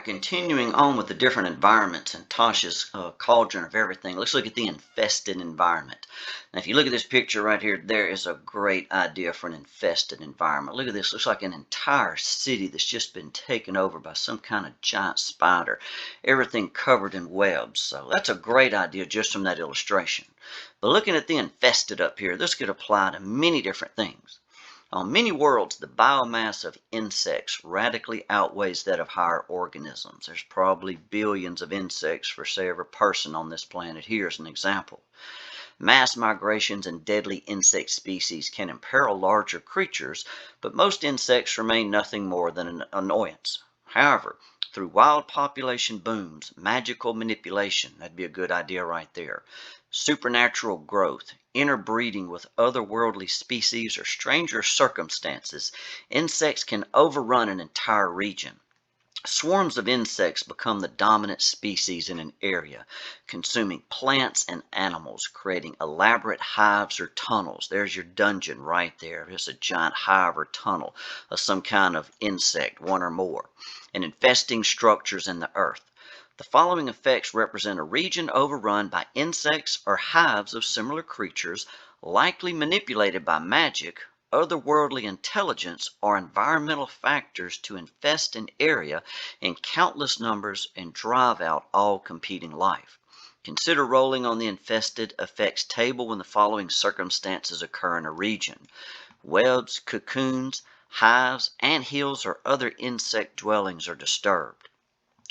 right, continuing on with the different environments and Tasha's cauldron of everything, let's look at the infested environment. Now, if you look at this picture right here, there is a great idea for an infested environment. Look at this. Looks like an entire city that's just been taken over by some kind of giant spider. Everything covered in webs. So that's a great idea just from that illustration. But looking at the infested up here, this could apply to many different things. On many worlds, the biomass of insects radically outweighs that of higher organisms. There's probably billions of insects for, say, every person on this planet. Here's an example. Mass migrations and deadly insect species can imperil larger creatures, but most insects remain nothing more than an annoyance. However, through wild population booms, magical manipulation, that'd be a good idea right there, supernatural growth, interbreeding with otherworldly species, or stranger circumstances, insects can overrun an entire region. Swarms of insects become the dominant species in an area, consuming plants and animals, creating elaborate hives or tunnels. There's your dungeon right there. There's a giant hive or tunnel of some kind of insect, one or more, and infesting structures in the earth. The following effects represent a region overrun by insects or hives of similar creatures, likely manipulated by magic, otherworldly intelligence, or environmental factors to infest an area in countless numbers and drive out all competing life. Consider rolling on the infested effects table when the following circumstances occur in a region. Webs, cocoons, hives, anthills, or other insect dwellings are disturbed.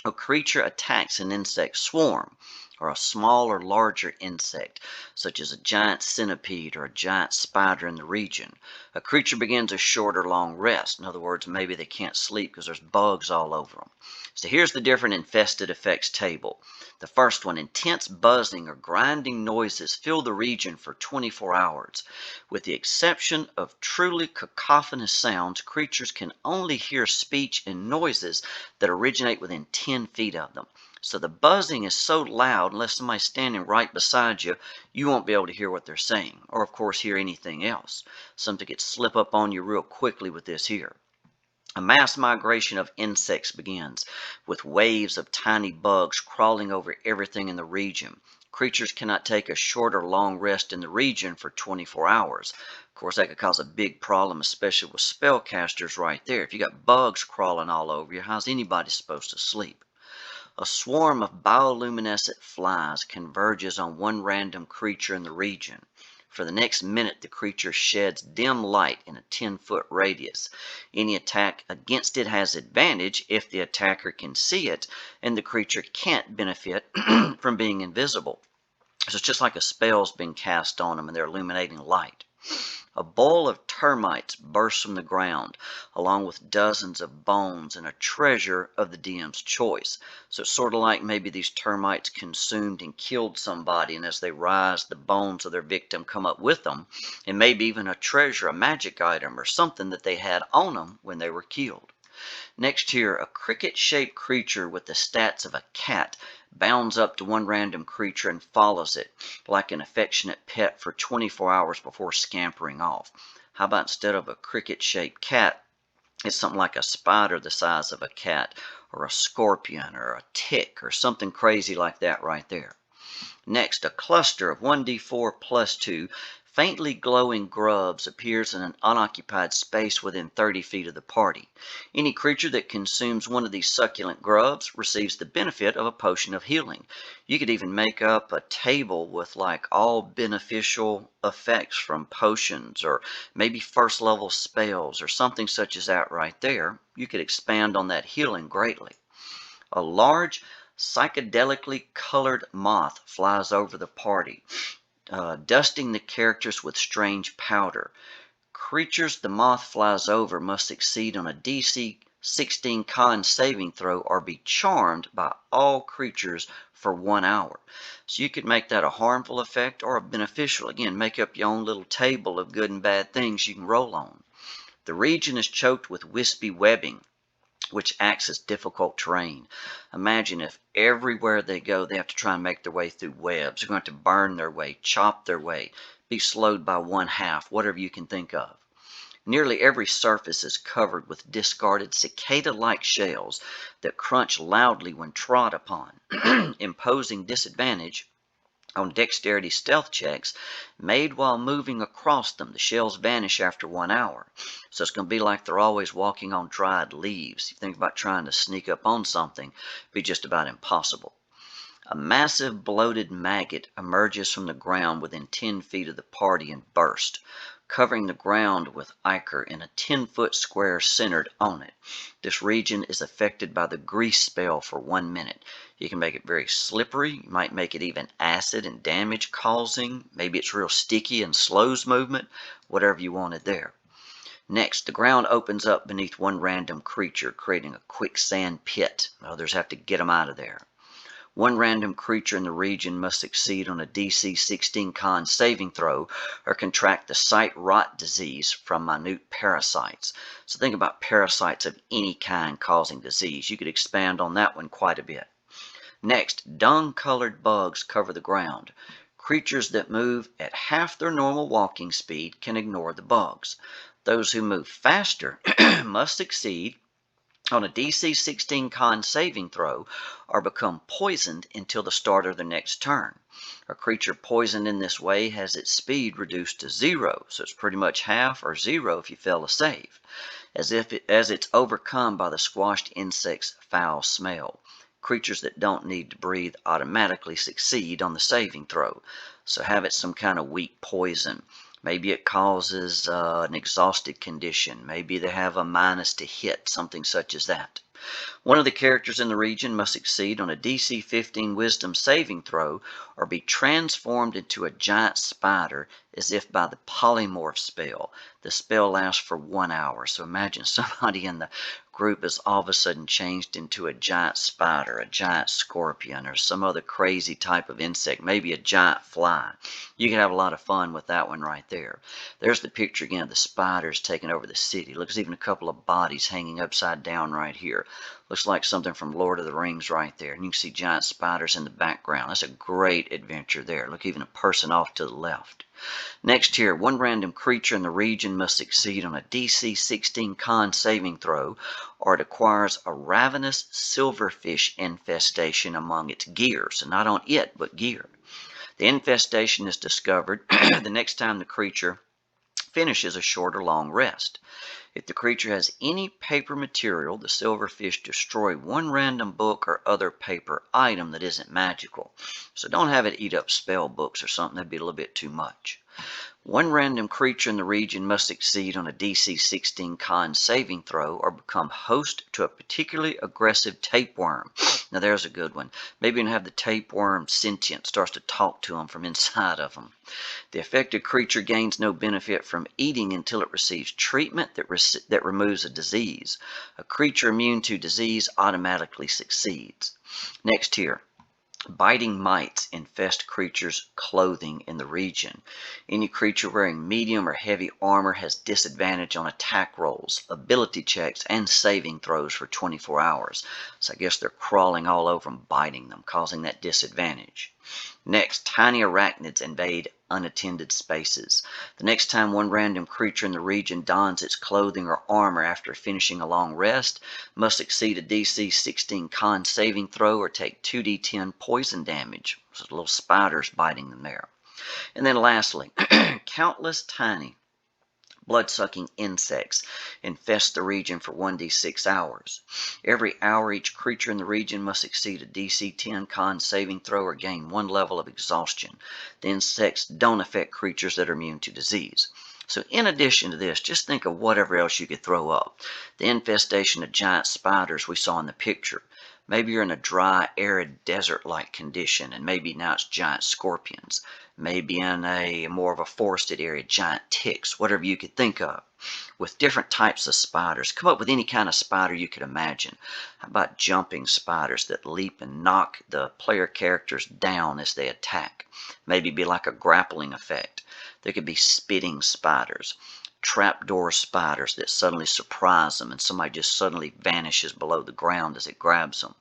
A creature attacks an insect swarm, or a small or larger insect, such as a giant centipede or a giant spider in the region. A creature begins a short or long rest. In other words, maybe they can't sleep because there's bugs all over them. So here's the different infested effects table. The first one, intense buzzing or grinding noises fill the region for 24 hours. With the exception of truly cacophonous sounds, creatures can only hear speech and noises that originate within 10 feet of them. So the buzzing is so loud, unless somebody's standing right beside you, you won't be able to hear what they're saying, or of course hear anything else. Something could slip up on you real quickly with this here. A mass migration of insects begins, with waves of tiny bugs crawling over everything in the region. Creatures cannot take a short or long rest in the region for 24 hours. Of course, that could cause a big problem, especially with spellcasters right there. If you got bugs crawling all over you, how's anybody supposed to sleep? A swarm of bioluminescent flies converges on one random creature in the region. For the next minute, the creature sheds dim light in a 10-foot radius. Any attack against it has advantage if the attacker can see it, and the creature can't benefit from being invisible. So it's just like a spell's being cast on them and they're illuminating light. A bowl of termites bursts from the ground, along with dozens of bones and a treasure of the DM's choice. So it's sort of like maybe these termites consumed and killed somebody, and as they rise, the bones of their victim come up with them, and maybe even a treasure, a magic item, or something that they had on them when they were killed. Next here, a cricket-shaped creature with the stats of a cat bounds up to one random creature and follows it like an affectionate pet for 24 hours before scampering off. How about instead of a cricket-shaped cat, it's something like a spider the size of a cat, or a scorpion, or a tick, or something crazy like that right there. Next, a cluster of 1d4 plus 2 faintly glowing grubs appears in an unoccupied space within 30 feet of the party. Any creature that consumes one of these succulent grubs receives the benefit of a potion of healing. You could even make up a table with like all beneficial effects from potions, or maybe first level spells, or something such as that right there. You could expand on that healing greatly. A large psychedelically colored moth flies over the party, dusting the characters with strange powder. Creatures the moth flies over must succeed on a DC 16 con saving throw or be charmed by all creatures for 1 hour. So you could make that a harmful effect or a beneficial. Again, make up your own little table of good and bad things you can roll on. The region is choked with wispy webbing, which acts as difficult terrain. Imagine if everywhere they go, they have to try and make their way through webs. They're going to have to burn their way, chop their way, be slowed by 1/2, whatever you can think of. Nearly every surface is covered with discarded cicada-like shells that crunch loudly when trod upon, imposing disadvantage on dexterity stealth checks made while moving across them. The shells vanish after 1 hour. So it's going to be like they're always walking on dried leaves. You think about trying to sneak up on something, it'd be just about impossible. A massive bloated maggot emerges from the ground within 10 feet of the party and bursts, covering the ground with ichor in a 10-foot square centered on it. This region is affected by the grease spell for 1 minute. You can make it very slippery. You might make it even acid and damage causing. Maybe it's real sticky and slows movement. Whatever you wanted there. Next, the ground opens up beneath one random creature, creating a quicksand pit. Others have to get them out of there. One random creature in the region must succeed on a DC 16 con saving throw or contract the sight rot disease from minute parasites. So think about parasites of any kind causing disease. You could expand on that one quite a bit. Next, dung-colored bugs cover the ground. Creatures that move at half their normal walking speed can ignore the bugs. Those who move faster must succeed on a DC 16 con saving throw or become poisoned until the start of their next turn. A creature poisoned in this way has its speed reduced to 0, so it's pretty much half or 0 if you fail a save, as it's overcome by the squashed insect's foul smell. Creatures that don't need to breathe automatically succeed on the saving throw, so have it some kind of weak poison. Maybe it causes an exhausted condition. Maybe they have a minus to hit, something such as that. One of the characters in the region must succeed on a DC 15 Wisdom saving throw or be transformed into a giant spider as if by the polymorph spell. The spell lasts for 1 hour. So imagine somebody in the group is all of a sudden changed into a giant spider, a giant scorpion, or some other crazy type of insect, maybe a giant fly. You can have a lot of fun with that one right there. There's the picture again of the spiders taking over the city. Looks even a couple of bodies hanging upside down right here. Looks like something from Lord of the Rings right there. And you can see giant spiders in the background. That's a great adventure there. Look, even a person off to the left. Next here, one random creature in the region must succeed on a DC 16 con saving throw, or it acquires a ravenous silverfish infestation among its gear. So not on it, but gear. The infestation is discovered the next time the creature finishes a short or long rest. If the creature has any paper material, the silverfish destroy one random book or other paper item that isn't magical. So don't have it eat up spell books or something. That'd be a little bit too much. One random creature in the region must succeed on a DC 16 con saving throw or become host to a particularly aggressive tapeworm. Now there's a good one. Maybe you can have the tapeworm sentient, starts to talk to them from inside of them. The affected creature gains no benefit from eating until it receives treatment that removes a disease. A creature immune to disease automatically succeeds. Next here. Biting mites infest creatures' clothing in the region. Any creature wearing medium or heavy armor has disadvantage on attack rolls, ability checks, and saving throws for 24 hours. So I guess they're crawling all over them, biting them, causing that disadvantage. Next, tiny arachnids invade unattended spaces. The next time one random creature in the region dons its clothing or armor after finishing a long rest, must succeed a DC 16 con saving throw or take 2d10 poison damage. So little spiders biting them there. And then lastly, countless tiny blood-sucking insects infest the region for 1d6 hours. Every hour, each creature in the region must succeed a DC 10 con saving throw or gain 1 level of exhaustion. The insects don't affect creatures that are immune to disease. So in addition to this, just think of whatever else you could throw up. The infestation of giant spiders we saw in the picture. Maybe you're in a dry, arid, desert-like condition, and maybe now it's giant scorpions. Maybe in a more of a forested area, giant ticks, whatever you could think of. With different types of spiders. Come up with any kind of spider you could imagine. How about jumping spiders that leap and knock the player characters down as they attack? Maybe be like a grappling effect. There could be spitting spiders. Trapdoor spiders that suddenly surprise them and somebody just suddenly vanishes below the ground as it grabs them.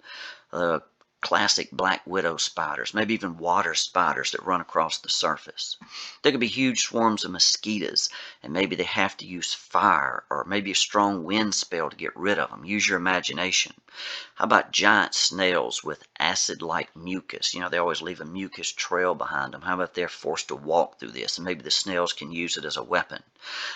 classic black widow spiders, maybe even water spiders that run across the surface. There could be huge swarms of mosquitoes, and maybe they have to use fire or maybe a strong wind spell to get rid of them. Use your imagination. How about giant snails with acid-like mucus? They always leave a mucus trail behind them. How about they're forced to walk through this, and maybe the snails can use it as a weapon?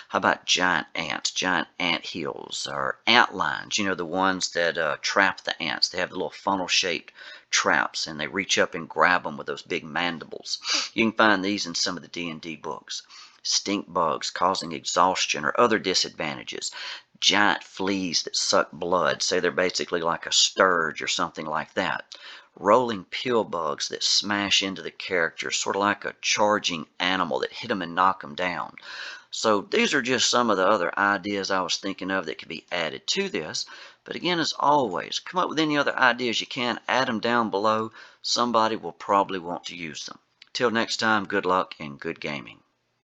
How about giant ants, giant ant hills, or ant lines? The ones that trap the ants. They have the little funnel-shaped traps, and they reach up and grab them with those big mandibles. You can find these in some of the D&D books. Stink bugs causing exhaustion or other disadvantages. Giant fleas that suck blood, say they're basically like a scourge or something like that. Rolling pill bugs that smash into the characters, sort of like a charging animal that hit them and knock them down. So these are just some of the other ideas I was thinking of that could be added to this. But again, as always, come up with any other ideas you can, add them down below. Somebody will probably want to use them. Till next time, good luck and good gaming.